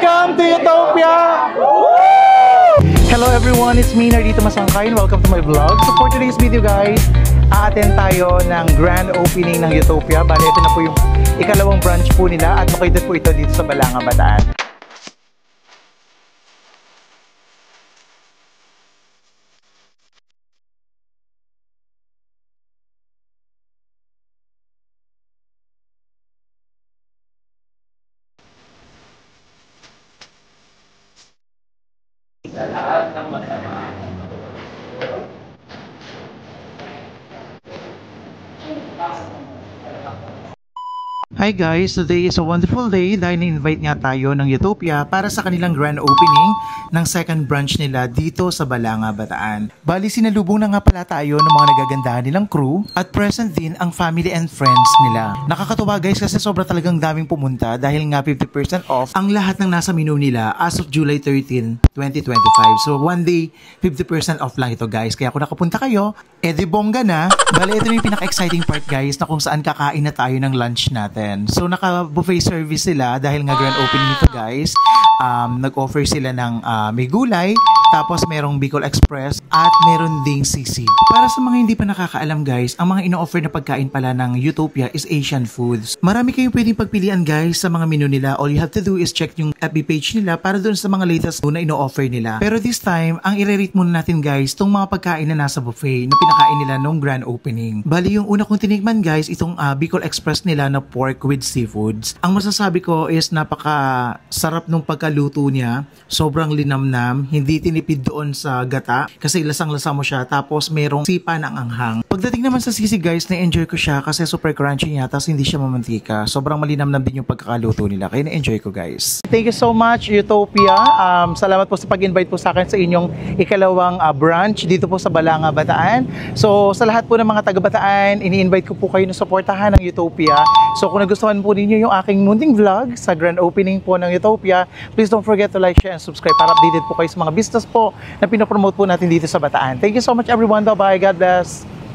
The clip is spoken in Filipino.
Welcome to Utopia! Hello everyone, it's me, Nardito Masangkay, and welcome to my vlog. So for today's video guys, a-attend tayo ng grand opening ng Utopia. Bale, ito na po yung ikalawang branch po nila at located po ito dito sa Balanga, Bataan. Hi guys, today is a wonderful day dahil na-invite nga tayo ng Utopia para sa kanilang grand opening ng second branch nila dito sa Balanga, Bataan. Bali, sinalubong na nga pala tayo ng mga nagagandahan nilang crew at present din ang family and friends nila. Nakakatuwa guys kasi sobra talagang daming pumunta dahil nga 50% off ang lahat ng nasa menu nila as of July 13, 2025. So one day, 50% off lang ito guys. Kaya kung nakapunta kayo, edi bongga na. Bali, ito yung pinaka-exciting part guys na kung saan kakain na tayo ng lunch natin. So naka-buffet service sila dahil nga grand opening nito guys. Nag-offer sila ng may gulay, tapos merong Bicol Express at meron ding sisig. Para sa mga hindi pa nakakaalam guys, ang mga ino-offer na pagkain pala ng Utopia is Asian foods. Marami kayong pwedeng pagpilian guys sa mga menu nila. All you have to do is check yung FB page nila para dun sa mga latest na ino-offer nila. Pero this time, ang i-rate muna natin guys itong mga pagkain na nasa buffet na pinakain nila nung grand opening. Bali yung una kong tinikman guys, itong Bicol Express nila na pork with seafoods. Ang masasabi ko is napaka sarap nung pagkaluto niya. Sobrang linamnam, hindi tinipid doon sa gata kasi lasang-lasa mo siya, tapos merong sipa ng anghang. Pagdating naman sa sisig guys, na-enjoy ko siya kasi super crunchy niya, tapos hindi siya mamantika. Sobrang malinamnam din yung pagkakaluto nila, kaya na-enjoy ko guys. Thank you so much Utopia. Salamat po sa pag-invite po sa akin sa inyong ikalawang branch dito po sa Balanga, Bataan. So sa lahat po ng mga taga-Bataan, ini-invite ko po kayo na suportahan ng Utopia. So kung nagustuhan po ninyo yung aking munting vlog sa grand opening po ng Utopia, please don't forget to like, share, and subscribe para updated po kayo sa mga business po na pinopromote po natin dito sa Bataan. Thank you so much everyone. Bye-bye. God bless.